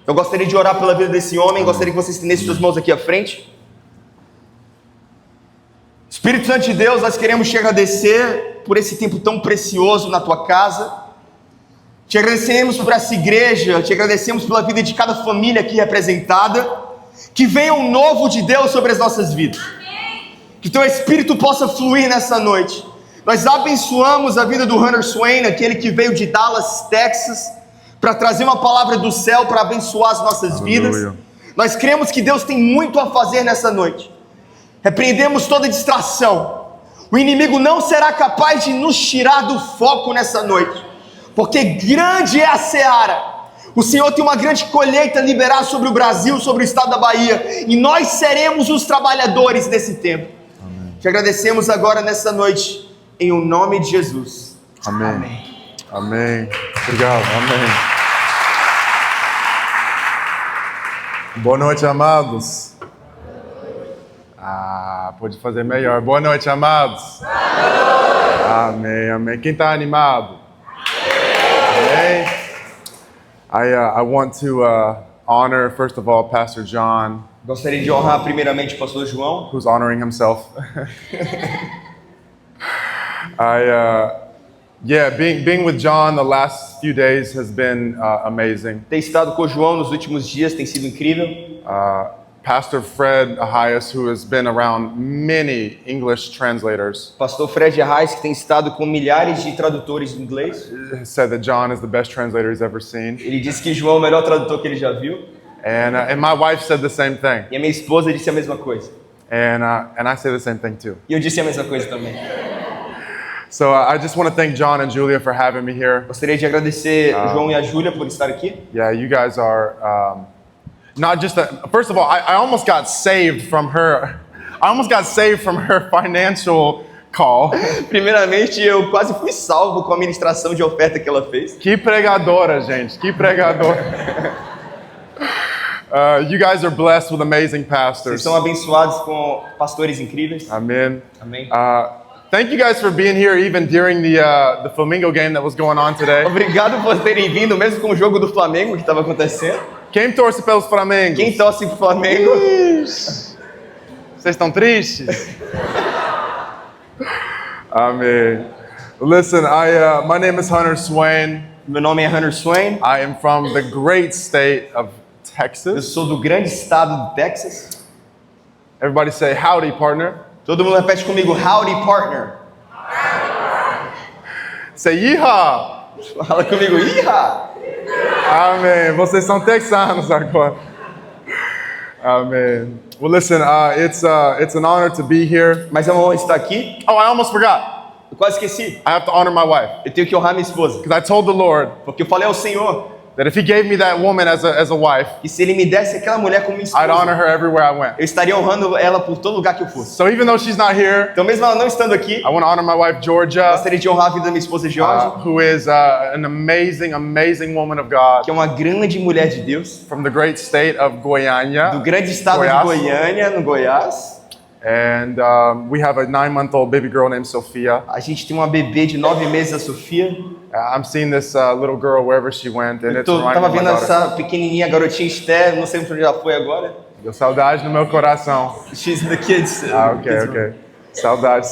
Eu gostaria de orar pela vida desse homem, gostaria que você estendesse suas mãos aqui à frente. Espírito Santo de Deus, nós queremos te agradecer por esse tempo tão precioso na tua casa. Te agradecemos por essa igreja, te agradecemos pela vida de cada família aqui representada. Que venha um novo de Deus sobre as nossas vidas. Que teu Espírito possa fluir nessa noite. Nós abençoamos a vida do Hunter Swain, aquele que veio de Dallas, Texas, para trazer uma palavra do céu para abençoar as nossas vidas. Nós cremos que Deus tem muito a fazer nessa noite. Repreendemos toda distração. O inimigo não será capaz de nos tirar do foco nessa noite, porque grande é a seara. O Senhor tem uma grande colheita a liberar sobre o Brasil, sobre o estado da Bahia, e nós seremos os trabalhadores desse tempo. Amém. Te agradecemos agora nessa noite, em o nome de Jesus. Amém. Amém. Amém. Obrigado. Amém. Boa noite, amados. Pode fazer melhor. Boa noite, amados. Boa noite. Amém, amém. Quem está animado? Amém. I want to honor, first of all, Pastor John. Gostaria de honrar primeiramente o pastor João, who's honoring himself. Being with John the last few days has been amazing. Ter estado com o João nos últimos dias tem sido incrível. Pastor Fred Ahias, who has been around many English translators, Pastor Fred Reis, que tem estado com milhares de tradutores em inglês, said that John is the best translator he's ever seen. ele disse que João é o melhor tradutor que ele já viu. And my wife said the same thing. E a minha esposa disse a mesma coisa. And I say the same thing too. E eu disse a mesma coisa também. So I just want to thank John and Julia for having me here. Gostaria de agradecer o João e a Júlia por estar aqui. Yeah, you guys are not just first of all, I almost got saved from her. I almost got saved from her financial call. Primeiramente, eu quase fui salvo com a ministração de oferta que ela fez. Que pregadora, gente. Que pregadora. You guys are blessed with amazing Vocês pastors. são abençoados com pastores incríveis. Amen. Amém. Thank you guys for being here even during the Flamingo game that was going on today. Obrigado por terem vindo, mesmo com o jogo do Flamengo que estava acontecendo. Quem torce pelos Flamengos? Quem torce pro Flamengo? Vocês estão tristes? Amém. Listen, my name is Hunter Swain. Meu nome é Hunter Swain. I am from the great state of Eu Texas. sou do grande estado do Texas. Everybody say howdy, partner. Todo mundo repete comigo, howdy partner. Say yeehaw. Fala comigo, iha. Amém. Vocês são texanos agora. Amém. Well, listen, it's an honor to be here. Mas é uma honra estar aqui. Oh, I almost forgot. Eu quase esqueci. I have to honor my wife Eu tenho que honrar minha esposa. because I told the Lord Porque eu falei ao Senhor that if He gave me that woman as a wife, que se Ele me desse aquela mulher como minha I'd honor esposa, her everywhere I went. eu estaria honrando ela por todo lugar que eu fosse. So even though she's not here, Então mesmo ela não estando aqui, I want to honor my wife Georgia, gostaria de honrar a vida da minha esposa Jorge, who is an amazing woman of God que é uma grande mulher de Deus, from the great state of do Goiânia. grande estado de Goiás. Goiânia, no Goiás. And we have a 9-month-old baby girl named Sophia. A gente tem uma bebê de 9 meses, a Sofia. I'm seeing this little girl wherever she went, and it's reminding Tava me of vendo my daughter. essa pequenininha garotinha Esther, não sei onde ela foi agora. Deu saudade no meu coração. She's in the kids. Okay. Saudade.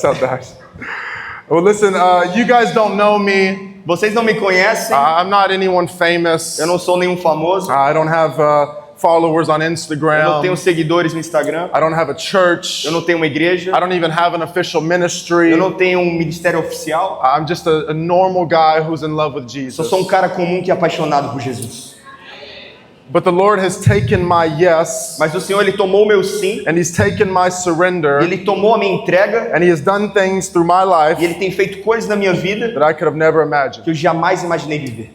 Well, listen, you guys don't know me. Vocês não me conhecem, I'm not anyone famous. eu não sou nenhum famoso, I don't have followers on eu não Instagram. tenho seguidores no Instagram, I don't have a church. eu não tenho uma igreja, I don't even have an official ministry. eu não tenho um ministério oficial. I'm just a normal guy who's in love with Eu Jesus. sou um cara comum que é apaixonado por Jesus. But the Lord has taken my yes, Mas o Senhor, Ele tomou o meu sim, and He's taken my surrender, Ele tomou a minha entrega, and He has done things through my e life Ele tem feito coisas na minha vida that I could have never imagined. que eu jamais imaginei viver.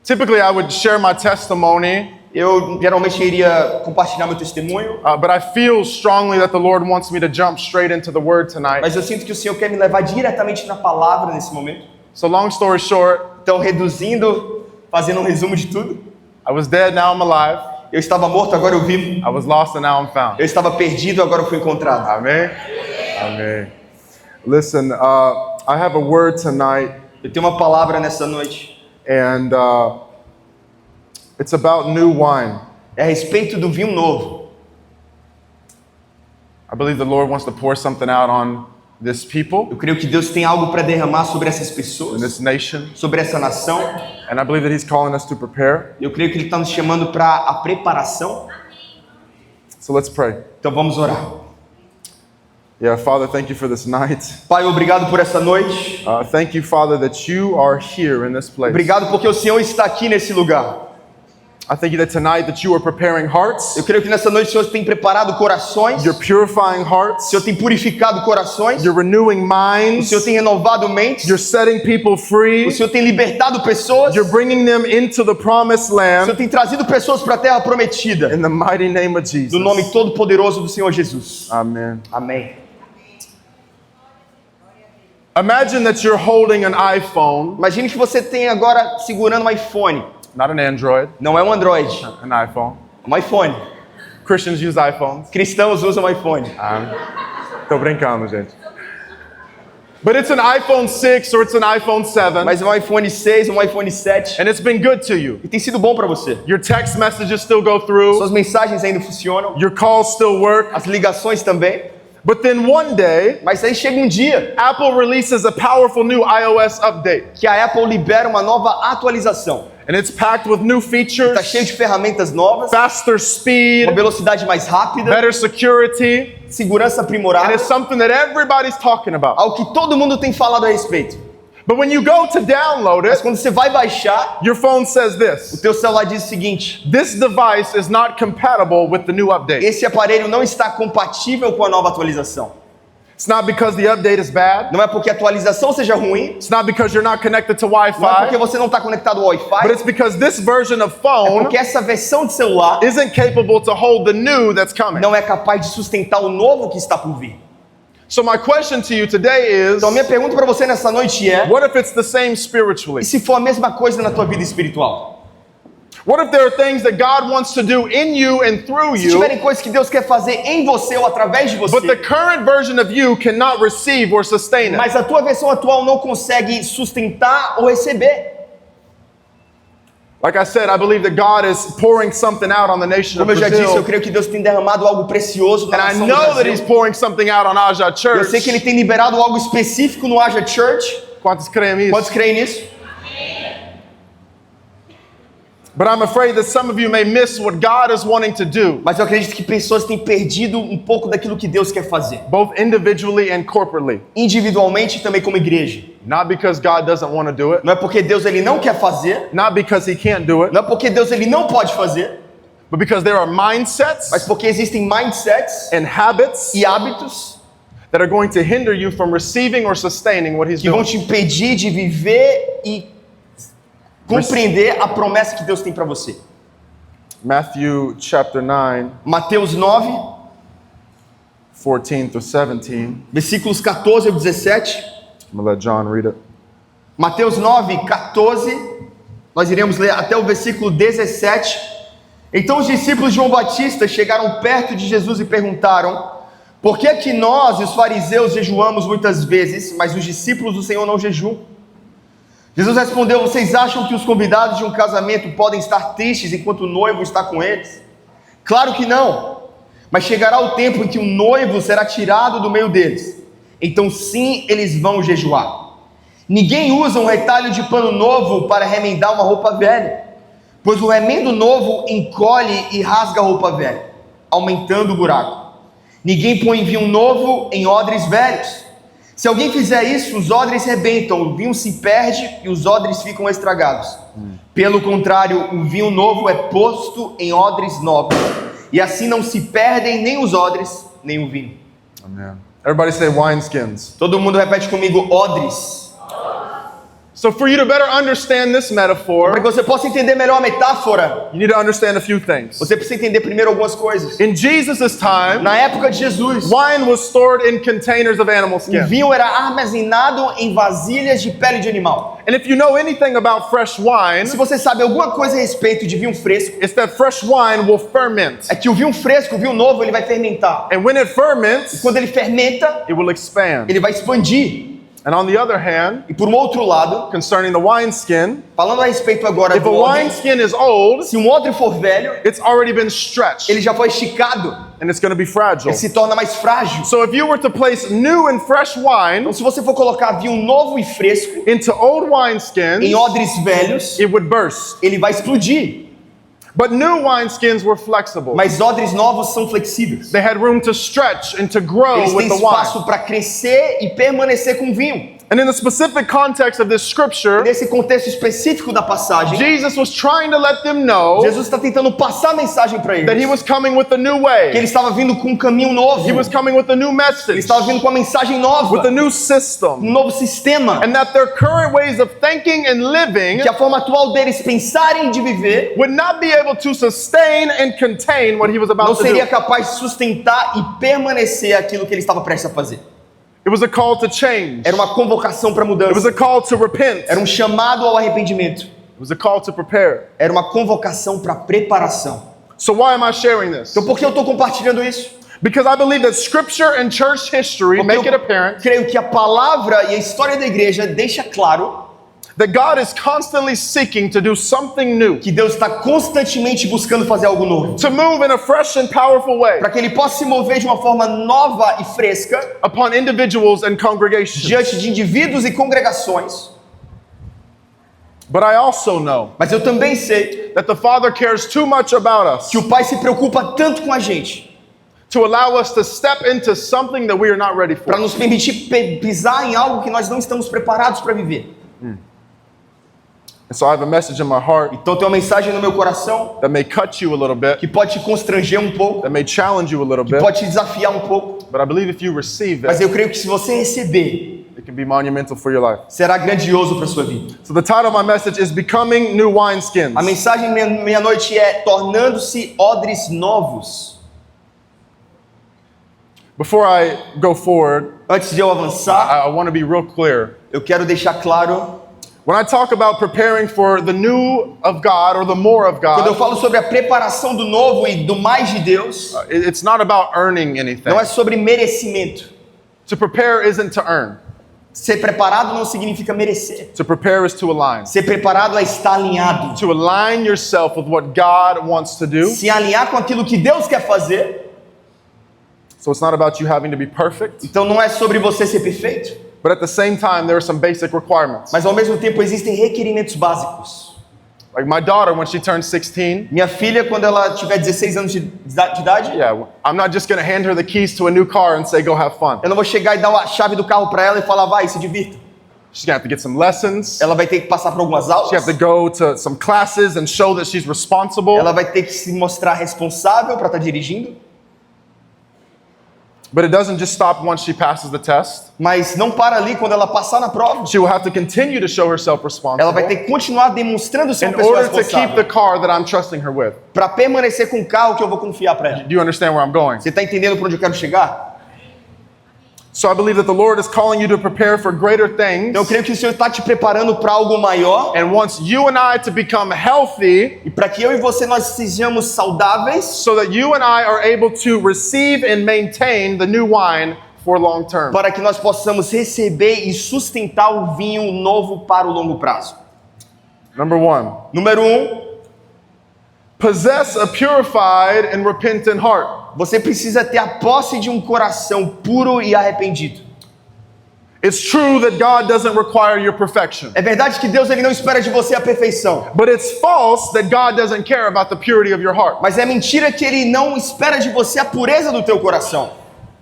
Typically, I would share my testimony, Eu geralmente iria compartilhar meu testemunho, but I feel strongly that the Lord wants me to jump straight into the Word tonight. mas eu sinto que o Senhor quer me levar diretamente na palavra nesse momento. So long story short, Então, reduzindo, fazendo um resumo de tudo, I was dead, now I'm alive. eu estava morto, agora eu vivo. I was lost, and now I'm found. Eu estava perdido, agora eu fui encontrado. Amen? Amen. Listen, I have a word tonight, Eu tenho uma palavra nessa noite. and It's about new wine. É a respeito do vinho novo. I believe the Lord wants to pour something out on this people, Eu creio que Deus tem algo para derramar sobre essas in pessoas, this nation, sobre essa nação. and I believe that He's calling us to prepare. Eu creio que Ele está nos chamando para a preparação. So let's pray. Então vamos orar. Yeah, Father, thank you for this night. Pai, obrigado por essa noite. Thank you, Father, that you are here in this place. Obrigado porque o Senhor está aqui nesse lugar. I thank you that tonight that you are preparing hearts. Eu creio que nessa noite o Senhor tem preparado corações. You're purifying O hearts. Senhor tem purificado corações. You're renewing O minds. Senhor tem renovado mentes. You're setting people O free. Senhor tem libertado pessoas. You're bringing them into the promised O Senhor land tem trazido pessoas para a terra prometida. in the mighty name of Jesus. No nome todo poderoso do Senhor Jesus. Amen. Amém. Imagine that you're holding an iPhone, Imagine que você tem agora segurando um iPhone. not an Android, Não é um Android, an iPhone. é um iPhone. Christians use iPhones. Cristãos usam iPhone. Tô brincando, gente. But it's an iPhone 6 or it's an iPhone 7, Mas é um iPhone 6, um iPhone 7. and it's been good to you. E tem sido bom para você. Your text messages still go through, Suas mensagens ainda funcionam. your calls still work. As ligações também. But then one day, Mas aí chega um dia Apple releases a powerful new iOS update, que a Apple libera uma nova atualização. and it's packed with new Está features, cheio de ferramentas novas, faster speed, uma velocidade mais rápida, better security, segurança and aprimorada, it's something that everybody's talking about. algo que todo mundo tem falado a respeito. But when you go to download Mas it, quando você vai baixar, your phone says o this: teu celular diz o seguinte: this device is not compatible with the new update. esse aparelho não está compatível com a nova atualização. It's not because the update is bad. Não é porque a atualização seja ruim, It's not because you're not connected to não é porque Wi-Fi, você não está conectado ao but Wi-Fi, it's because this version of é phone porque essa versão de celular isn't capable to hold the new that's coming. não é capaz de sustentar o novo que está por vir. So my question to you today is, Então a minha pergunta para você nessa noite é: what if it's the same e spiritually? se for a mesma coisa na tua vida espiritual? What if there are things that God wants to do in you and through Se you, tiverem coisas que Deus quer fazer em você ou através de but the você, current version of you cannot receive or sustain it? mas a tua versão atual não consegue sustentar ou receber? Like I said, I believe that God is pouring something out on the nation of Como eu já disse, eu Brazil, creio que Deus tem derramado algo precioso na and I nação do know that He's Brasil. pouring something out on Aja Eu Church. sei que Ele tem liberado algo específico no Aja Church. Quantos creem isso? Pode crer nisso? But I'm afraid that some of you may miss what God is wanting to do, Mas eu acredito que pessoas têm perdido um pouco daquilo que Deus quer fazer, both individually and corporately. individualmente e também como igreja. Not because God doesn't want to do it, Não é porque Deus ele não quer fazer, not because He can't do it, não é porque Deus ele não pode fazer, but because there are mindsets mas porque existem mindsets and habits e hábitos that are going to hinder you from receiving or sustaining what He's que vão doing. te impedir de viver e compreender a promessa que Deus tem para você. Matthew chapter 9, Mateus 9, 14 through 17. versículos 14 ao 17. I'm going to let John read it. Mateus 9, 14, nós iremos ler até o versículo 17. Então os discípulos de João Batista chegaram perto de Jesus e perguntaram: por que que nós e os fariseus jejuamos muitas vezes, mas os discípulos do Senhor não jejuam? Jesus respondeu: vocês acham que os convidados de um casamento podem estar tristes enquanto o noivo está com eles? Claro que não, mas chegará o tempo em que o noivo será tirado do meio deles. Então sim, eles vão jejuar. Ninguém usa um retalho de pano novo para remendar uma roupa velha, pois o remendo novo encolhe e rasga a roupa velha, aumentando o buraco. Ninguém põe vinho novo em odres velhos. Se alguém fizer isso, os odres rebentam, o vinho se perde e os odres ficam estragados. Pelo contrário, o vinho novo é posto em odres novos, e assim não se perdem nem os odres, nem o vinho. Amen. Everybody say wineskins. Todo mundo repete comigo: odres. So for you to better understand this Para metaphor, que você possa entender melhor a metáfora, you need to understand a few things. você precisa entender primeiro algumas coisas. In Jesus' time, Na época de Jesus, wine was stored in containers of animal o skin. vinho era armazenado em vasilhas de pele de animal. And if you know anything about fresh wine, Se você sabe alguma coisa a respeito de vinho fresco, it's that fresh wine will ferment. é que o vinho fresco, o vinho novo, ele vai fermentar. And when it ferments, Quando ele fermenta, it will expand. ele vai expandir. And on the other hand, E por um outro lado, concerning the wineskin, falando a respeito agora if a do odre, wineskin is old, se um odre for velho, it's already been stretched ele já foi esticado, and it's going to be fragile. ele se torna mais frágil. So if you were to place new and fresh wine Então, se você for colocar vinho novo e fresco into old wineskins, em odres velhos, it would burst. ele vai explodir. But new wineskins were flexible. Mas odres novos são flexíveis. They had room to stretch and to grow Eles with têm the wine. espaço para crescer e permanecer com o vinho. And in the specific context of this scripture, Nesse contexto específico da passagem, Jesus was trying to let them know Jesus está tentando passar a mensagem para that he eles was coming with a new que way. ele estava vindo com um caminho novo. He was coming with a new Ele message, estava vindo com uma mensagem nova, with a new um system. novo sistema. And that their current ways of thinking and living Que a forma atual deles pensarem de viver would not be able to sustain and contain what he was não about to seria do. capaz de sustentar e permanecer aquilo que ele estava prestes a fazer. It was a call to change. Era uma convocação para It was mudança. a call to repent. Era um chamado ao arrependimento. It was a call to prepare. Era uma convocação para preparação. So why am I sharing this? Então por que eu estou compartilhando isso? Because I believe that scripture and church history Porque make it eu apparent creio que a palavra e a história da igreja deixa claro that God is constantly seeking to do something new, que Deus está constantemente buscando fazer algo novo. to move in a fresh and powerful way Para que ele possa se mover de uma forma nova e fresca upon individuals and congregations. diante de indivíduos e congregações. But I also know Mas eu também sei that the Father cares too much about us que o Pai se preocupa tanto com a gente to allow us to step into something that we are not ready para for. nos permitir pisar em algo que nós não estamos preparados para viver. And so I have a message in my heart Então tem uma mensagem no meu coração that may cut you a little bit, que pode te constranger um pouco, that may challenge you a little bit, pode te desafiar um pouco, but I believe if you receive mas it, eu creio que se você receber, it can be monumental for your life. será grandioso para sua vida. So the title of my message is Becoming New Wineskins. A mensagem meia-noite é tornando-se odres novos. Before I go forward, Antes de eu avançar, I want to be real clear. eu quero deixar claro, When I talk about preparing for the new of God or the more of quando eu God, falo sobre a preparação do novo e do mais de Deus, it's not about earning anything. não é sobre merecimento. To prepare isn't to earn. Ser preparado não significa merecer. To prepare is to align. Ser preparado é estar alinhado. To align yourself with what God wants to do. Se alinhar com aquilo que Deus quer fazer. So it's not about you having to be perfect, Então não é sobre você ser perfeito, but at the same time, there are some basic requirements. mas ao mesmo tempo existem requerimentos básicos. Like my daughter, when she turns 16, Minha filha, quando ela tiver 16 anos de idade, yeah, I'm not just going to hand her the keys to a new car and say, go have fun. eu não vou chegar e dar a chave do carro para ela e falar, vai, se divirta. She's going to have to get some lessons. Ela vai ter que passar por algumas She aulas. have to go to some classes and show that she's responsible. Ela vai ter que se mostrar responsável para estar dirigindo. But it doesn't just stop once she passes the test. Mas não para ali quando ela passar na prova. She will have to continue to show herself Ela responsible vai ter que continuar demonstrando ser in uma pessoa order to keep the responsável. car that I'm trusting her with. Para permanecer com o carro que eu vou confiar para ela. Do you understand where I'm going? Você está entendendo para onde eu quero chegar? So I believe that the Lord is calling you to prepare for greater things Então eu creio que o Senhor está te preparando para algo maior. and wants you and I to become healthy E para que eu e você nós sejamos saudáveis. so that you and I are able to receive and maintain the new wine for long term. Para que nós possamos receber e sustentar o vinho novo para o longo prazo. Number 1, Número 1, possess a purified and repentant heart. você precisa ter a posse de um coração puro e arrependido. It's true that God doesn't require your perfection, É verdade que Deus ele não espera de você a perfeição. but it's false that God doesn't care about the purity of your heart. Mas é mentira que ele não espera de você a pureza do teu coração.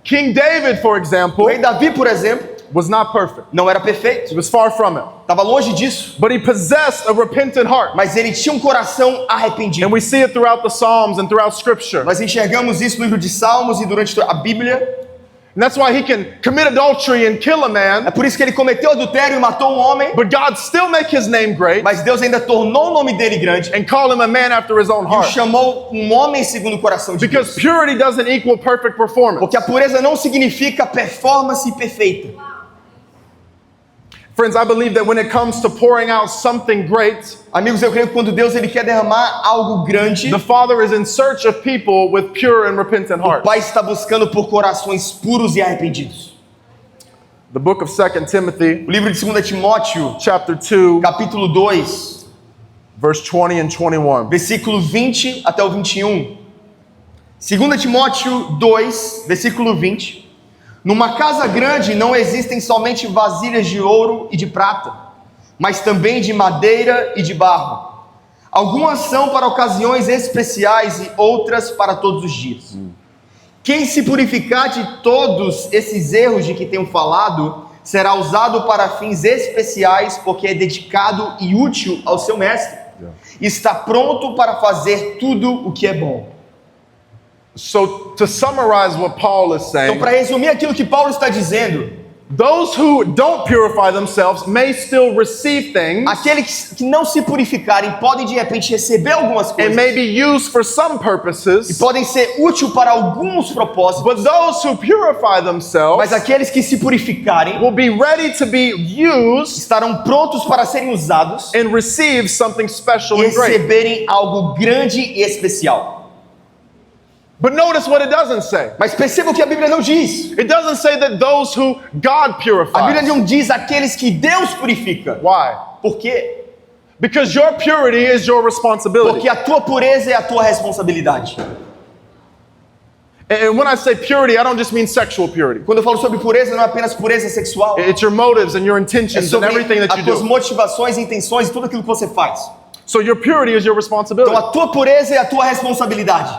King David, for O example, rei Davi, por exemplo, was not perfect. não era He perfeito. was far from it. Estava longe disso. But he possessed a repentant heart. Mas ele tinha um coração arrependido. And we see it throughout the Psalms and throughout Scripture. Nós enxergamos isso no livro de Salmos e durante a Bíblia. And that's why he can commit adultery and kill a É man, por isso que ele cometeu adultério e matou um homem. but God still make his name great Mas Deus ainda tornou o nome dele grande. and call him a man after his own E o heart. chamou um homem segundo o coração de Because Deus. purity doesn't equal perfect performance. Porque a pureza não significa performance perfeita. Friends, I believe that when it comes to pouring out something great, Amigos, eu creio que quando Deus ele quer derramar algo grande, the Father is in search of people with pure and repentant o hearts. Pai está buscando por corações puros e arrependidos. The book of 2 Timothy, O livro de 2 Timóteo, chapter 2, capítulo 2, verse 20 and 21. versículo 20 até o 21. 2 Timóteo 2, versículo 20. Numa casa grande não existem somente vasilhas de ouro e de prata, mas também de madeira e de barro. Algumas são para ocasiões especiais e outras para todos os dias. Quem se purificar de todos esses erros de que tenho falado, será usado para fins especiais, porque é dedicado e útil ao seu mestre. Está pronto para fazer tudo o que é bom. So to summarize what Paul is Então, saying, para resumir aquilo que Paulo está dizendo, those who don't purify themselves may still receive things aqueles que não se purificarem podem de repente receber algumas and coisas may be used for some e purposes, podem ser úteis para alguns propósitos, but those who purify mas themselves aqueles que se purificarem will be ready to be used estarão prontos para serem usados and receive something special e and great. receberem algo grande e especial. But notice what it doesn't say. Mas perceba o que a Bíblia não diz. It doesn't say that those who God A Bíblia purifies. não diz aqueles que Deus purifica. Why? Por quê? Because your purity is your responsibility. Porque a tua pureza é a tua responsabilidade. And when I say purity, I don't just mean sexual purity. Quando eu falo sobre pureza, não é apenas pureza sexual. It's your motives and your É intentions and sobre everything that as you tuas do. motivações, intenções e tudo aquilo que você faz. So your purity is your Então responsibility. a tua pureza é a tua responsabilidade.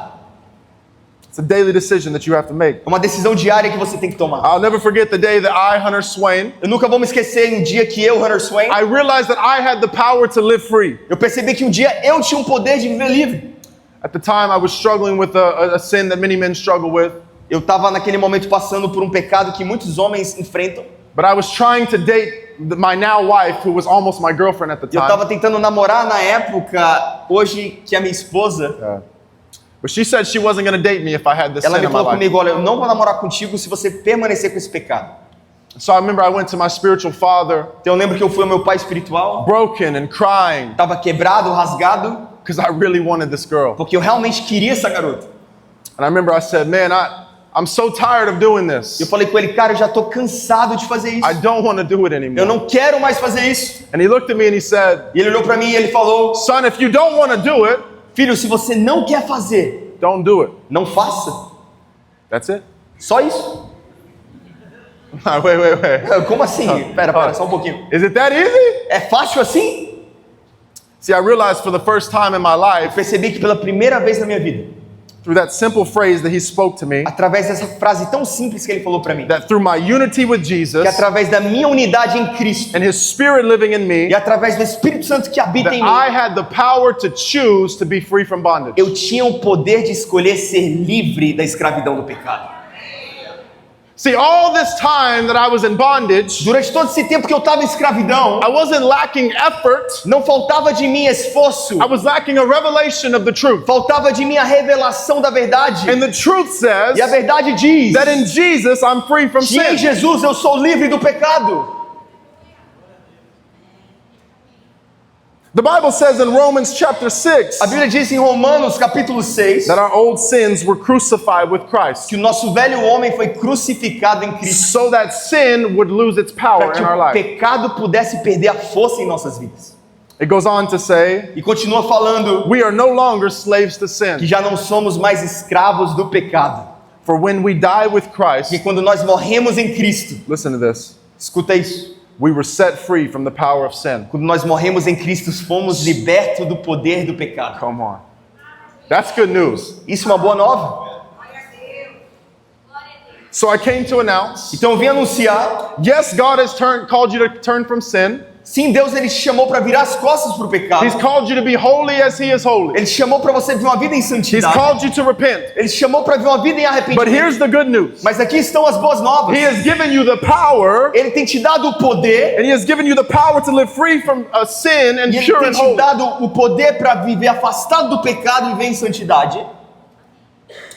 It's a daily decision that you have to make. É uma decisão diária que você tem que tomar. I'll never forget the day that I, Hunter Swain, Eu nunca vou me esquecer um dia que eu, Hunter Swain, I realized that I had the power to live free. eu percebi que um dia eu tinha um poder de viver livre. At the time, I was struggling with a sin that many men struggle with. Eu estava naquele momento passando por um pecado que muitos homens enfrentam. But I was trying to date my now wife, who was almost my girlfriend at the E eu estava time. tentando namorar na época, hoje que é minha esposa. But she said she wasn't going to date me if I had this Ela sin me in my falou life. comigo, olha, eu não vou namorar contigo se você permanecer com esse pecado. So I remember I went to my spiritual father, Então eu lembro que eu fui ao meu pai espiritual, broken and crying, estava quebrado, rasgado, because I really wanted this girl. porque eu realmente queria essa garota. And I remember I said, man, I'm so tired of doing this. Eu falei com ele, cara, eu já estou cansado de fazer isso. I don't want to do it Eu anymore. não quero mais fazer isso. And he looked at me and he said, E ele olhou para mim e ele falou, son, if you don't want to do it, filho, se você não quer fazer, don't do it. não faça. That's it. Só isso. Wait. Como assim? Pera, só um pouquinho. Is it that easy? É fácil assim? See, I realized for the first time in my Eu life, percebi que pela primeira vez na minha vida, through that simple phrase that he spoke to me, através dessa frase tão simples que ele falou para mim, that through my unity with Jesus que através da minha unidade em Cristo and his spirit living in me, e através do Espírito Santo que habita that em mim, I had the power to choose to be free from bondage. eu tinha o poder de escolher ser livre da escravidão do pecado. See, all this time that I was in bondage, Durante todo esse tempo que eu estava em escravidão, I wasn't lacking effort. não faltava de mim esforço, I was lacking a revelation of the truth. faltava de mim a revelação da verdade. And the truth says E a verdade diz that in Jesus I'm free from que em sin. Jesus eu sou livre do pecado. The Bible says in Romans chapter 6 A Bíblia diz em Romanos capítulo 6 that our old sins were crucified with Christ, que o nosso velho homem foi crucificado em Cristo so that sin would lose its power para que in our o life. pecado pudesse perder a força em nossas vidas. It goes on to say, E continua falando we are no longer slaves to que sin. já não somos mais escravos do pecado. For when we die with Christ, Porque quando nós morremos em Cristo, listen to this, escuta isso, we were set free from the power of sin. quando nós morremos em Cristo, fomos libertos do poder do pecado. Come on. That's good news. Isso é uma boa nova. So I came to announce, Então eu vim anunciar, yes, God has called you to turn from sin. sim, Deus ele te chamou para virar as costas para o pecado. He's called you to be holy as he is holy. Ele te chamou para você viver uma vida em He's santidade. called you to repent. Ele te chamou para viver uma vida em But arrependimento. here's the good news. Mas aqui estão as boas novas. He has given you the power, Ele tem te dado o poder, and he has given you the power to live free from sin and e Ele pure tem and te holy. dado o poder para viver afastado do pecado e viver em santidade.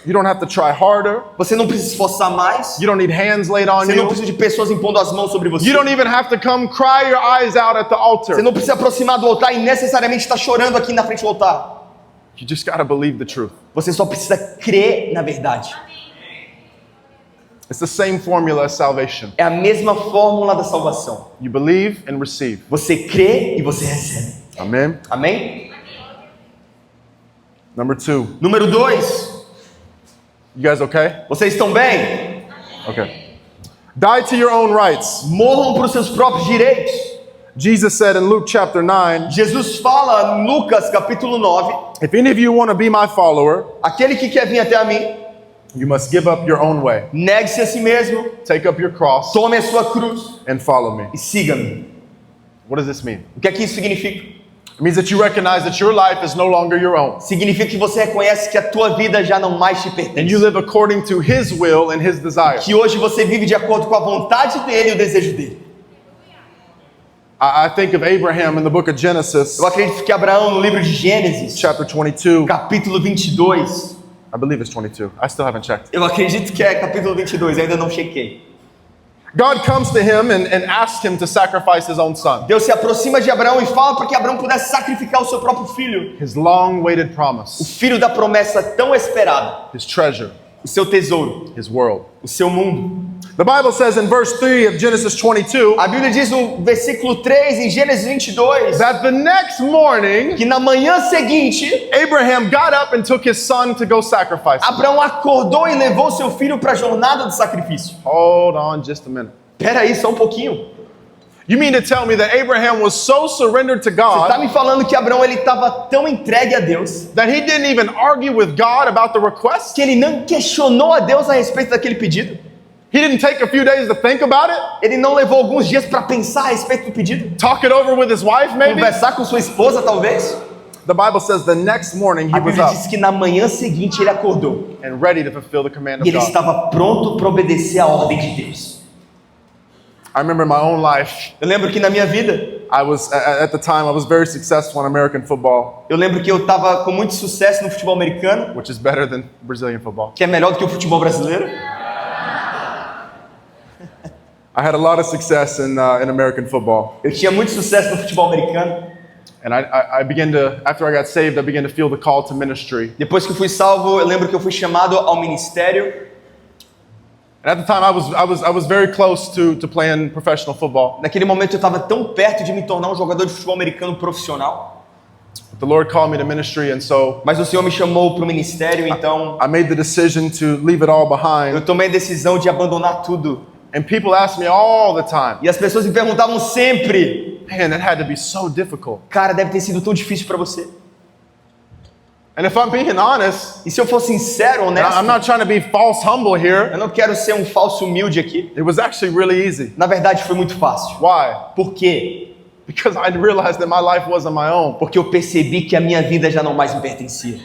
You don't have to try harder. Você não precisa se esforçar mais. You don't need hands laid on Você não you. precisa de pessoas impondo as mãos sobre você. You don't even have to come cry your eyes out at the Você altar. não precisa aproximar do altar e necessariamente estar chorando aqui na frente do altar. You just got to believe the truth. Você só precisa crer na verdade. It's the same formula as salvation. É a mesma fórmula da salvação. You believe and receive. Você crê e você recebe. Amen. Amém? Number 2. Número 2. You guys okay? Vocês estão bem? Okay. Die to your own rights. Morram para os seus próprios direitos. Jesus said in Luke chapter 9, Jesus fala em Lucas capítulo 9, if any of you want to be my follower, aquele que quer vir até a mim, you must give up your own way. negue-se a si mesmo, Take up your cross tome a sua cruz and follow me. e siga-me. What does this mean? O que é que isso significa? It means that you recognize that your life is no longer your own. Significa que você reconhece que a tua vida já não mais te And pertence. you live according to his will and his desire. Que hoje você vive de acordo com a vontade dele e o desejo dele. I think of Abraham in the book of Genesis, Eu acredito que Abraão, no livro de Gênesis, chapter 22. capítulo 22, I believe it's 22. I still haven't checked. eu acredito que é capítulo 22, ainda não chequei. God comes to him and asks him to sacrifice his own son, Deus se aproxima de Abraão e fala para que Abraão pudesse sacrificar o seu próprio filho. his long-awaited O promise, filho da promessa tão esperada, his treasure, o seu tesouro, his world. o seu mundo. The Bible says in verse 3 of Genesis 22 A Bíblia diz no versículo 3, em Gênesis 22, that the next morning, que na manhã seguinte, Abraham got up and took his son to go sacrifice him. Abraão acordou e levou seu filho para a jornada do sacrifício. Hold on just a minute. Espera aí, só um pouquinho. You mean to tell me that Abraham was so surrendered to Você está God me falando que Abraão ele estava tão entregue a Deus that he didn't even argue with God about the request? que ele não questionou a Deus a respeito daquele pedido? He didn't take a few days to think about it? Ele não levou alguns dias para pensar a respeito do pedido? Talk it over with his wife maybe? Conversar com sua esposa, talvez? The Bible says the next morning he A was Bíblia up diz que na manhã seguinte ele acordou and ready to fulfill the command e of ele God. estava pronto para obedecer a ordem de Deus. I remember in my own life, Eu lembro que na minha vida, at the time I was very successful in American football, eu lembro que eu estava com muito sucesso no futebol americano, which is better than Brazilian football. que é melhor do que o futebol brasileiro. I had a lot of success in American football. Eu tinha muito sucesso no futebol americano. And I began to, after I got saved, I began to feel the call to ministry. Depois que eu fui salvo, eu lembro que eu fui chamado ao ministério. And at the time I was very close to playing professional football. Naquele momento eu estava tão perto de me tornar um jogador de futebol americano profissional. But the Lord called me to ministry, and so Mas o Senhor me chamou para o ministério, então I made the decision to leave it all eu behind. tomei a decisão de abandonar tudo. And people ask me all the time, E as pessoas me perguntavam sempre: man, that had to be so difficult. cara, deve ter sido tão difícil para você. And if I'm being honest, E se eu for sincero, and honesto, I'm not trying to be false humble here, eu não quero ser um falso humilde aqui. it was actually really easy. Na verdade, foi muito fácil. Why? Por quê? Because I realized that my life wasn't my own. Porque eu percebi que a minha vida já não mais me pertencia.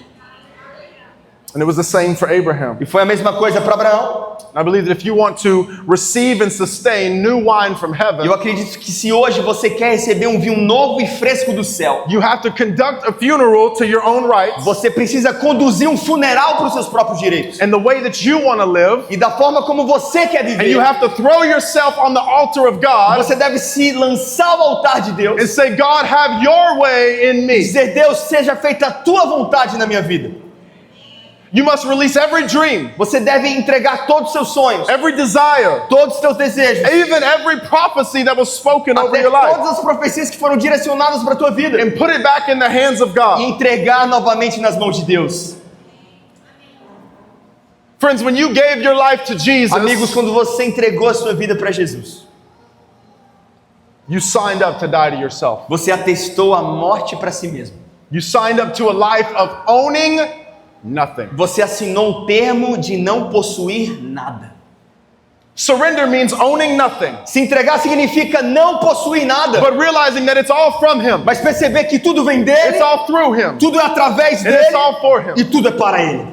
And it was the same for Abraham. E foi a mesma coisa para Abraão. And I believe that if you want to receive and sustain new wine from E heaven, eu acredito que se hoje você quer receber um vinho novo e fresco do céu, you have to conduct a funeral to your own rights você precisa conduzir um funeral para os seus próprios direitos. and the way that you want to live. E da forma como você quer And you viver, have to throw yourself on the altar of God você deve se lançar ao altar de and Deus say, God, have your way in e me. dizer: Deus, seja feita a tua vontade na minha vida. You must release every dream, Você deve entregar todos os seus sonhos, every desire, todos os teus desejos, even every prophecy that was spoken over até your life, todas as profecias que foram direcionadas para a tua vida, and put it back in the hands of e God. entregar novamente nas mãos de Deus. Friends, when you gave your life to Amigos, Jesus, quando você entregou a sua vida para Jesus, you signed up to die to yourself. você atestou a morte para si mesmo. You signed up to a life of owning nothing. Você assinou um termo de não possuir nada. Surrender means owning nothing, Se entregar significa não possuir nada, but realizing that it's all from Him. mas perceber que tudo vem dele, It's all through Him. tudo é através And it's dele all for Him. e tudo é para ele.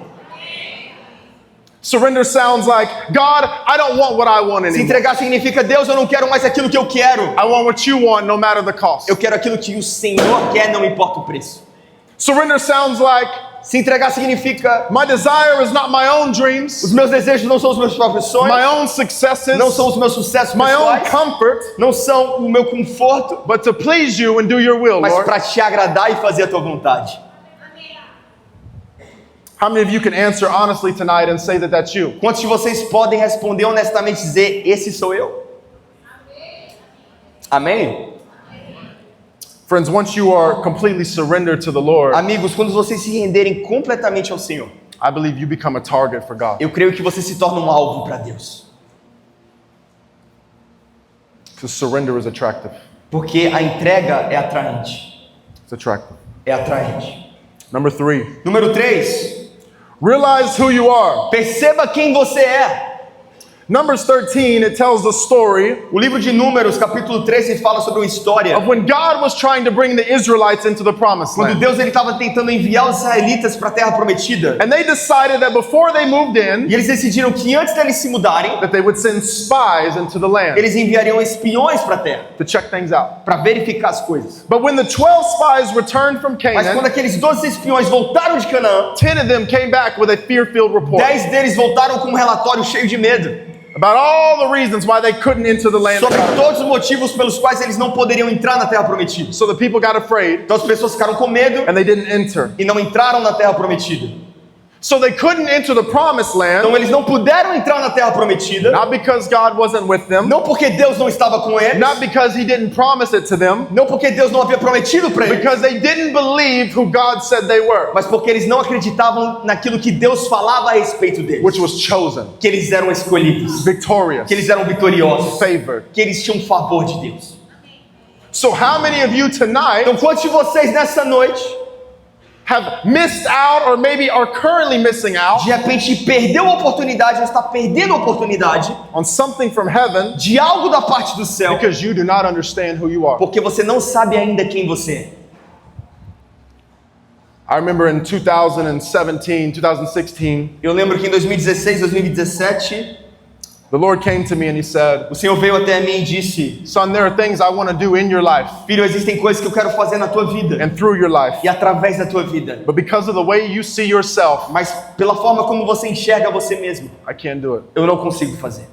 Surrender sounds like, God, I don't want what I want Se anymore. entregar significa: Deus, eu não quero mais aquilo que eu quero. I want what you want, no matter the cost. Eu quero aquilo que o Senhor quer, não importa o preço. Surrender sounds like, Se entregar significa: my desire is not my own os dreams, meus desejos não são os meus próprios sonhos, my own successes, não são os meus sucessos my own pessoais, comfort, não são o meu conforto, but to please you and do your will, mas Lord. para te agradar e fazer a tua vontade. How many of you can answer honestly tonight and say that that's you? Quantos de vocês podem responder honestamente e dizer, esse sou eu? Amém? Friends, once you are completely surrendered to the Lord, Amigos, quando vocês se renderem completamente ao Senhor, I believe you become a target for God. eu creio que você se torna um alvo para Deus. Because surrender is attractive. Porque a entrega é atraente. It's attractive. É atraente. Number 3, Número 3. realize who you are. Perceba quem você é. Numbers 13, it tells the story O livro de Números, capítulo 13, fala sobre uma história. of when God was trying to bring the Israelites into the promised Quando land. Deus estava tentando enviar os israelitas para a terra prometida. And they decided that before they moved in, E eles decidiram que antes deles se mudarem, that they would send spies into the land eles enviariam espiões para a terra, to check things out. para verificar as coisas. But when the 12 spies returned from Mas quando Canaan, aqueles 12 espiões voltaram de Canaã, 10 of them came back with a fear-filled report 10 deles voltaram com um relatório cheio de medo. about all the reasons why they couldn't enter the land. Sobre todos os motivos pelos quais eles não poderiam entrar na terra prometida. So the people got afraid Então as pessoas ficaram com medo and they didn't enter. e não entraram na terra prometida. So they couldn't enter the promised land, Então eles não puderam entrar na terra prometida, not because God wasn't with them, não porque Deus não estava com eles, not because He didn't promise it to them, não porque Deus não havia prometido para eles, because they didn't believe who God said they were, mas porque eles não acreditavam naquilo que Deus falava a respeito deles, which was chosen, que eles eram escolhidos, victorious, que eles eram vitoriosos, favored. que eles tinham favor de Deus. So how many of you tonight Então quantos de vocês nessa noite have missed out or maybe are currently missing out de repente perdeu a oportunidade ou está perdendo a oportunidade on something from heaven de algo da parte do céu, because you do not understand who you are? porque você não sabe ainda quem você é? I remember in 2017, 2016, Eu lembro que em 2016, 2017, the Lord came to me and He said, o Senhor veio até mim e disse: son, there are things I want to do in your life filho, existem coisas que eu quero fazer na tua vida and through your life. e através da tua vida, But because of the way you see yourself, mas pela forma como você enxerga você mesmo, I can't do it. eu não consigo fazer.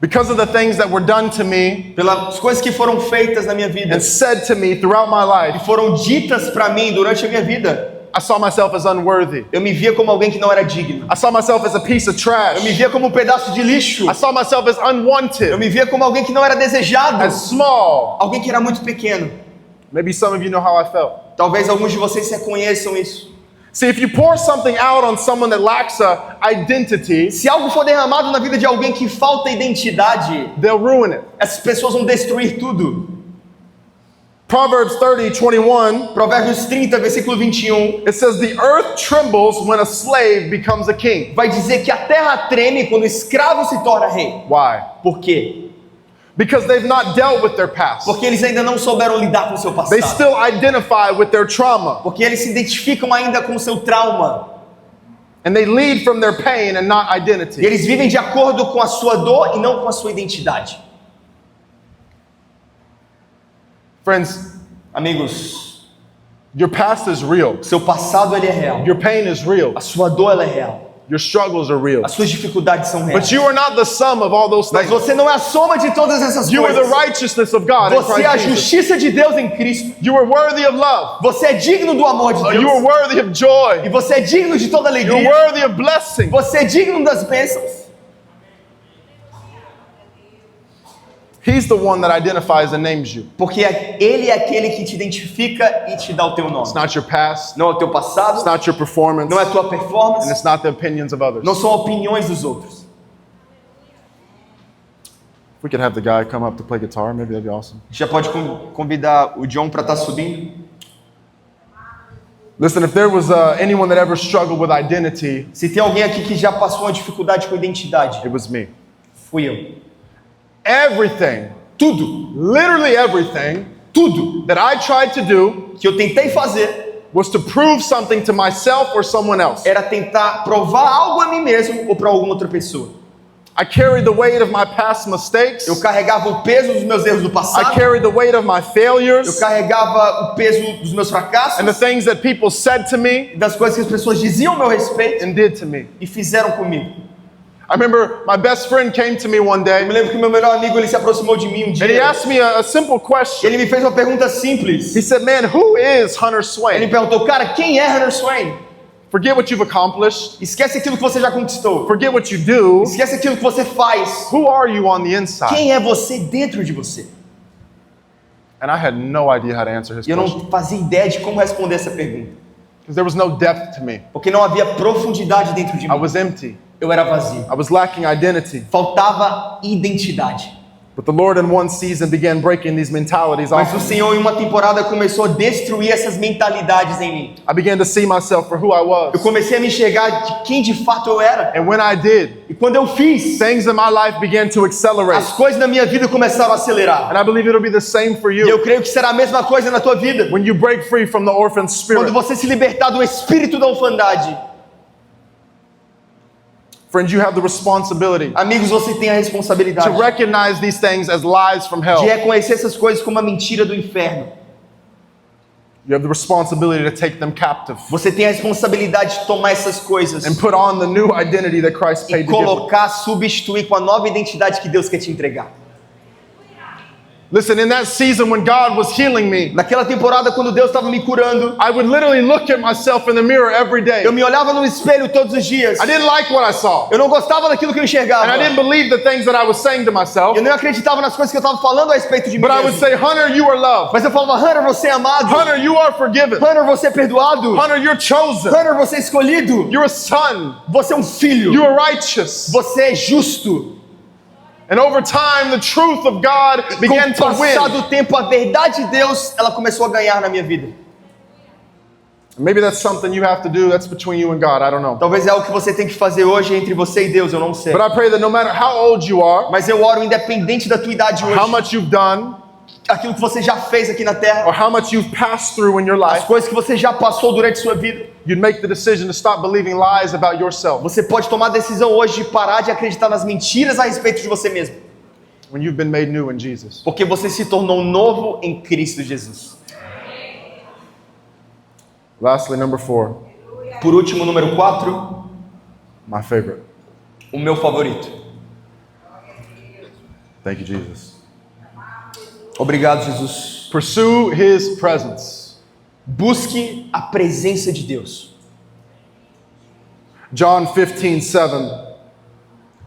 Because of the things that were done to me Pelas coisas que foram feitas na minha vida and said to me throughout my e life, foram ditas para mim durante a minha vida, I saw myself as unworthy. eu me via como alguém que não era digno. I saw myself as a piece of trash. Eu me via como um pedaço de lixo. I saw myself as Eu unwanted, me via como alguém que não era desejado, as small. alguém que era muito pequeno. Maybe some of you know how I felt. Talvez alguns de vocês reconheçam isso. See, if you pour something out on someone that lacks a identity, Se algo for derramado na vida de alguém que falta identidade, they'll ruin it. essas pessoas vão destruir tudo. Proverbs 30:21, Provérbios 30, versículo 21, it says, the earth trembles when a slave becomes a king. vai dizer que a terra treme quando o escravo se torna rei. Why? Por quê? Because they've not dealt with their past. Porque eles ainda não souberam lidar com o seu They passado. still identify with their trauma. Porque eles se identificam ainda com o seu trauma. And they lead from their pain and not E identity. eles vivem de acordo com a sua dor e não com a sua identidade. Friends, Amigos, your past is real. seu passado ele é real. Your pain is real. A sua dor ela é real. Your struggles are real. As suas dificuldades são But reais. you are not the sum of all those Mas things. você não é a soma de todas essas You are the coisas. righteousness of God in Você é a Christ Jesus. justiça de Deus em Cristo. You are worthy of love. Você é digno do amor de You are Deus. worthy of E joy. você é digno de toda You're alegria. worthy of blessing. Você é digno das bênçãos. He's the one that identifies and names you. Porque Ele é aquele que te identifica e te dá o teu nome. It's not your past. Não é o teu passado, It's not your performance. não é a tua And performance, it's not the opinions of others. não são opiniões dos outros. If we could have the guy come up to play guitar, maybe that'd be awesome. Já pode convidar o John para estar subindo? Listen, if there was anyone that ever struggled with identity, Se tem alguém aqui que já passou uma dificuldade com identidade, it was me. fui eu. Everything, Tudo, literally everything tudo that I tried to do que eu tentei fazer was to prove something to myself or someone else. era tentar provar algo a mim mesmo ou para alguma outra pessoa. I carried the weight of my past mistakes. Eu carregava o peso dos meus erros do I passado, carried the weight of my eu failures carregava o peso dos meus fracassos, and the things that people said to me das coisas que as pessoas diziam a meu respeito and did to me. e fizeram comigo. I remember my best friend came to me one Eu me day lembro que meu melhor amigo ele se aproximou de mim um and he dia. asked me a simple question. Ele me fez uma pergunta simples. He said, man, who is Hunter Ele me Swain? perguntou, cara, quem é Hunter Swain? Forget what you've accomplished. Esquece aquilo que você já conquistou. Forget what you do. Esquece aquilo que você faz. Who are you on the inside? Quem é você dentro de você? And I had no idea how to answer his E eu question. não fazia ideia de como responder essa pergunta. Because there was no depth to me. Porque não havia profundidade dentro de I mim. was empty. Eu era vazio. I was lacking identity. Faltava identidade. But the Lord in one season began breaking these mentalities Mas off. o Senhor em uma temporada começou a destruir essas mentalidades em mim. I began to see myself for who I Eu was. comecei a me enxergar de quem de fato eu era. And when I did, E quando eu fiz, things in my life began to accelerate. as coisas na minha vida começaram a acelerar. And I believe it'll be the same for E eu you. creio que será a mesma coisa na tua vida. When you break free from the orphan Quando spirit. você se libertar do espírito da orfandade. Friends, you have the responsibility Amigos, você tem a responsabilidade to recognize these things as lies from de hell. reconhecer essas coisas como uma mentira do inferno. You have the responsibility to take them captive Você tem a responsabilidade de tomar essas coisas and put on the new identity that Christ e paid to give. colocar, substituir com a nova identidade que Deus quer te entregar. Listen, in that season when God was healing me, Naquela temporada, quando Deus estava me curando, I would literally look at myself in the mirror every day. eu me olhava no espelho todos os dias. I didn't like what I saw. Eu não gostava daquilo que eu enxergava. And I didn't believe the things that I was saying to myself. Eu não acreditava nas coisas que eu estava falando a respeito de mim But I would mesmo. say, Hunter, you are loved. Mas eu falava, Hunter, você é amado. Hunter, you are forgiven. Hunter, você é perdoado. Hunter, you're chosen. Hunter, você é escolhido. You're a son. Você é um filho. You are righteous. Você é justo. And over time, the truth of God Com began o to passar win. do tempo, a verdade de Deus, ela começou a ganhar na minha vida. Maybe that's something you have to do. That's between you and God. I don't know. Talvez é algo que você tem que fazer hoje entre você e Deus, eu não sei. But I pray that no matter how old you are, Mas eu oro independente da tua idade how hoje, much you've done, aquilo que você já fez aqui na or terra, how much you've passed through in your as life, coisas que você já passou durante sua vida, you'd make the decision to stop believing lies about yourself você pode tomar a decisão hoje de parar de acreditar nas mentiras a respeito de você mesmo, when you've been made new in Jesus. porque você se tornou novo em Cristo Jesus. Lastly, number 4, Por último, número 4, my favorite. o meu favorito. Thank you, Jesus. Obrigado, Jesus. Pursue His presence. Busque a presença de Deus. John 15:7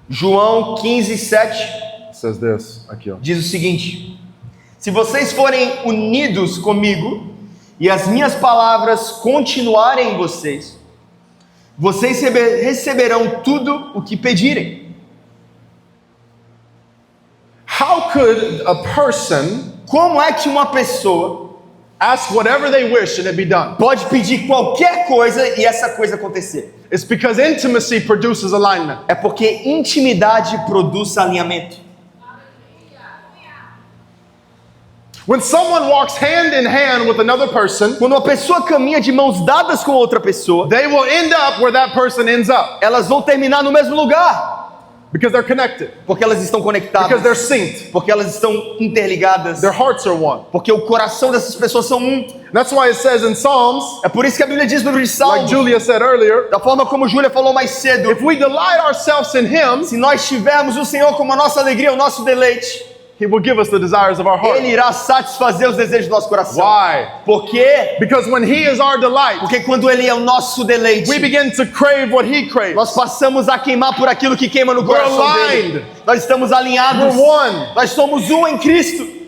João 15:7 says this. Aqui, ó. diz o seguinte: se vocês forem unidos comigo e as minhas palavras continuarem em vocês, vocês receberão tudo o que pedirem. How could a person Como é que uma pessoa ask whatever they wish and it be done? pode pedir qualquer coisa e essa coisa acontecer? It's because intimacy produces alignment. É porque intimidade produz alinhamento. When someone walks hand in hand with another person, Quando uma pessoa caminha de mãos dadas com outra pessoa, they will end up where that person ends up elas vão terminar no mesmo lugar, because they're connected, porque elas estão conectadas, because they're synced. porque elas estão interligadas, Their hearts are one. porque o coração dessas pessoas são um. That's why it says in Psalms, É por isso que a Bíblia diz no livro de like Salmos, Julia said earlier, da forma como Júlia falou mais cedo, if we delight ourselves in Him, se nós tivermos o Senhor como a nossa alegria, o nosso deleite, He will give us the desires of our heart. Ele irá satisfazer os desejos do nosso coração. Why? Por quê? Because when He is our delight, Porque quando Ele é o nosso deleite, we begin to crave what He craves. nós passamos a queimar por aquilo que queima no We're coração dele. aligned. Nós estamos alinhados. We're one. Nós somos um em Cristo.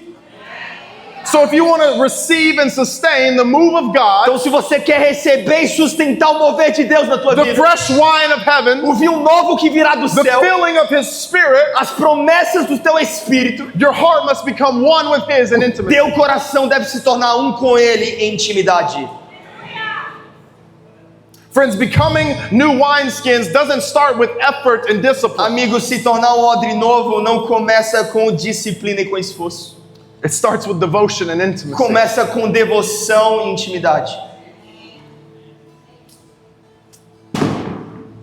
So if you want to receive and sustain the move of God, Então, se você quer receber e sustentar o mover de Deus na tua the vida, fresh wine of heaven, o vinho novo que virá do the céu, filling of His Spirit, as promessas do teu espírito, your heart must become one with His in intimacy. teu coração deve se tornar um com Ele em intimidade. Friends, becoming new wineskins doesn't start with effort and discipline. Amigos, se tornar um odre novo não começa com disciplina e com esforço. It starts with devotion and intimacy. Começa com devoção e intimidade.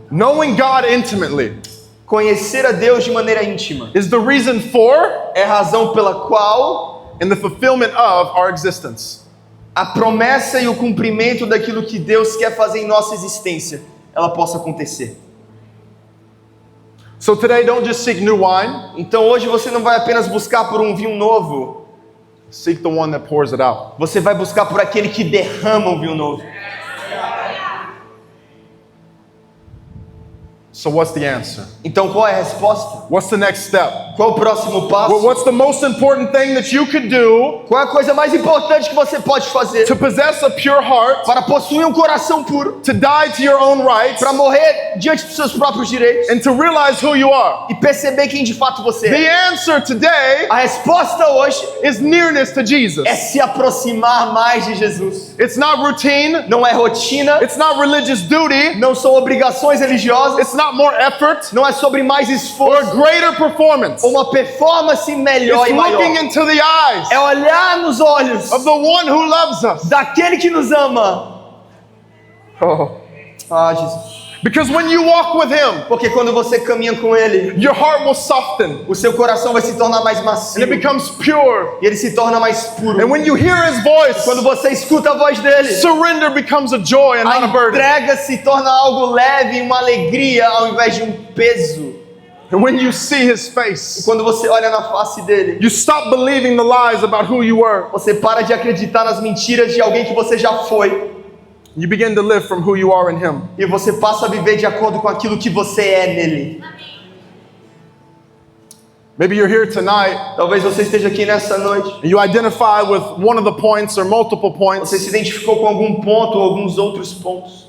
Knowing God intimately Conhecer a Deus de maneira íntima is the reason for é a razão pela qual and the fulfillment of our existence. a promessa e o cumprimento daquilo que Deus quer fazer em nossa existência, ela possa acontecer. So today, don't just seek new wine, Então hoje você não vai apenas buscar por um vinho novo, seek the one that pours it out. você vai buscar por aquele que derrama um vinho novo. So what's the answer? Então qual é a resposta? What's the next step? Qual é o próximo passo? What's the most important thing that you could do Qual é a coisa mais importante que você pode fazer to possess a pure heart, para possuir um coração puro, to die to your own rights, para morrer diante dos seus próprios direitos and to realize who you are? e perceber quem de fato você é? The answer today A resposta hoje is nearness to Jesus. é se aproximar mais de Jesus. It's not routine. Não é rotina, It's not religious duty. não são obrigações religiosas, It's not more effort não é sobre mais or esforço greater performance. ou uma performance melhor It's e maior. looking into the eyes É olhar nos olhos of the one who loves us. daquele que nos ama. Ah, Jesus. Because when you walk with him, Porque quando você caminha com Ele, your heart will soften o seu coração vai se tornar mais and macio it becomes pure. e ele se torna mais puro. And when you hear his voice, Quando você escuta a voz dele, surrender becomes a joy and not a a burden. entrega se torna algo leve, uma alegria ao invés de um peso. And when you see his E face, quando você olha na face dele, you stop believing the lies about who you were. você para de acreditar nas mentiras de alguém que você já foi You begin to live from who you are in him. e você passa a viver de acordo com aquilo que você é nele. Maybe you're here tonight Talvez você esteja aqui nessa noite, and you identify with one of the points or multiple points. você se identificou com algum ponto ou alguns outros pontos.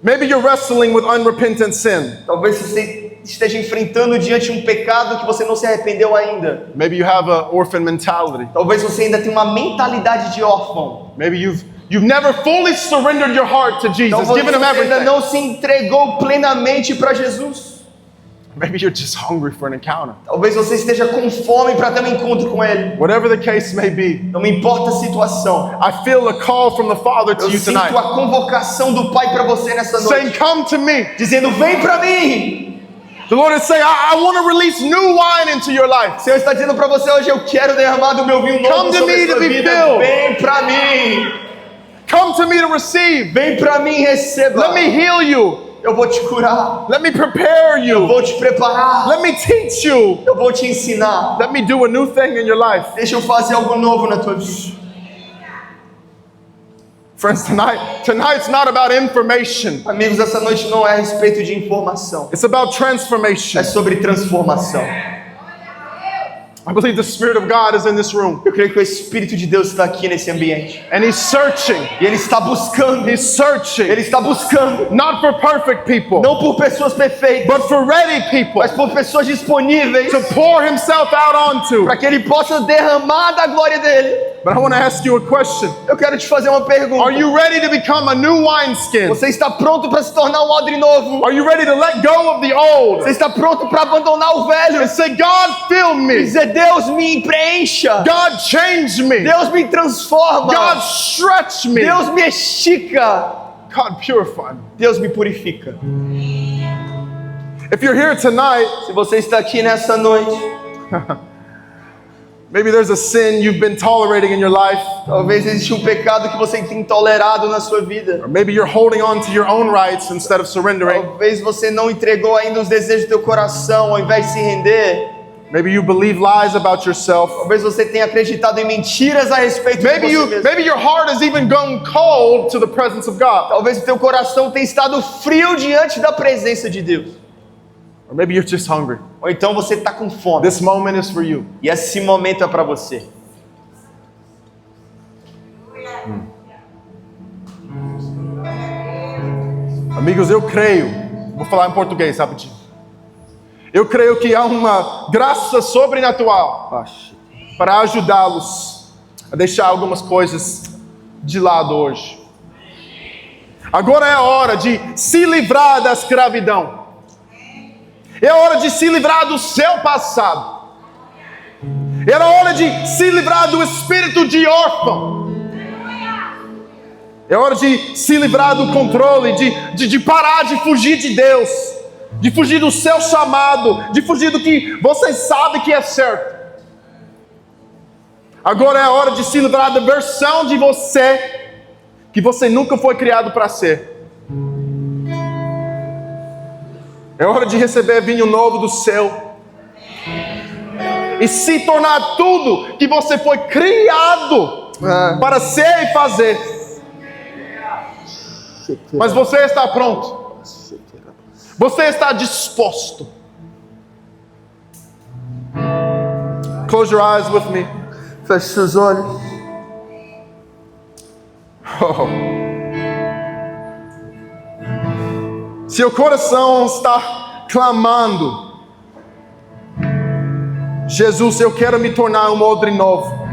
Maybe you're wrestling with unrepentant sin. Talvez você esteja enfrentando diante um pecado que você não se arrependeu ainda. Maybe you have an orphan mentality. Talvez você ainda tenha uma mentalidade de órfão. Maybe you've never fully surrendered your heart to Jesus, Talvez given him você ainda everything. não se entregou plenamente para Jesus. Maybe you're just hungry for an encounter. Talvez você esteja com fome para ter um encontro com Ele. Whatever the case may be, Não me importa a situação. I feel a call from the Father to Eu you sinto tonight, a convocação do Pai para você nessa saying, noite, come to me. dizendo: vem para mim. The Lord is saying, I want to release new wine into your O life. Senhor está dizendo para você hoje: eu quero derramar do meu vinho novo Come to sobre me a to sua be vida. filled. Vem para mim. Come to me to receive. Vem para mim, receba. Let me heal you. Eu vou te curar. Let me prepare Eu you. vou te preparar. Let me teach you. Eu vou te ensinar. Let me do a new thing in your life. Deixa eu fazer algo novo na tua vida. Friends, tonight's not about information. Amigos, essa noite não é a respeito de informação. It's about transformation. É sobre transformação. I believe the Spirit of God is in this room. Eu creio que o Espírito de Deus está aqui nesse ambiente. And He's searching. E Ele está buscando. He's searching. Ele está buscando. Not for perfect people, Não por pessoas perfeitas, but for ready people mas por pessoas disponíveis to pour Himself out onto. para que Ele possa derramar da glória dele. But I want to ask you a question. Eu quero te fazer uma pergunta. Are you ready to become a new wineskin? Você está pronto para se tornar um odre novo? Are you ready to let go of the old Você está pronto para abandonar o velho? and say, God, fill E me. dizer: Deus me preencha. God, change me. Deus me transforma. God, stretch me. Deus me estica. God, purify me. Deus me purifica. If you're here tonight, Se você está aqui nessa noite, maybe there's a sin you've been tolerating in your life. talvez exista um pecado que você tem tolerado na sua vida. Or maybe you're holding on to your own rights instead of surrendering. Talvez você não entregou ainda os desejos do teu coração ao invés de se render. Maybe you believe lies about yourself. Talvez você tenha acreditado em mentiras a respeito de você mesmo. Maybe your heart has even gone cold to the presence of God. Talvez o teu coração tenha estado frio diante da presença de Deus. Or maybe you're just hungry. Ou então você está com fome. This moment is for you. E esse momento é para você. Amigos, eu creio. Vou falar em português rapidinho. Eu creio que há uma graça sobrenatural para ajudá-los a deixar algumas coisas de lado hoje. Agora é a hora de se livrar da escravidão. É a hora de se livrar do seu passado. É a hora de se livrar do espírito de órfão. É hora de se livrar do controle, de parar de fugir de Deus, de fugir do seu chamado, de fugir do que você sabe que é certo. Agora é a hora de se livrar da versão de você que você nunca foi criado para ser. É hora de receber vinho novo do céu e se tornar tudo que você foi criado para ser e fazer. Mas você está pronto. Você está disposto? Close your eyes with me. Feche seus olhos. Oh. Seu coração está clamando: Jesus, eu quero me tornar um odre novo.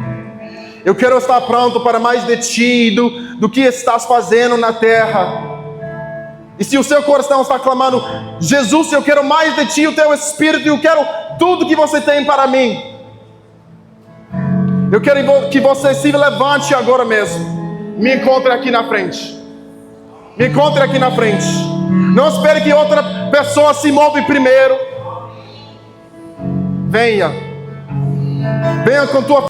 Eu quero estar pronto para mais de ti, do que estás fazendo na terra. E se o seu coração está clamando: Jesus, eu quero mais de ti, o teu Espírito, eu quero tudo que você tem para mim. Eu quero que você se levante agora mesmo. Me encontre aqui na frente. Me encontre aqui na frente. Não espere que outra pessoa se move primeiro. Venha. Venha com tua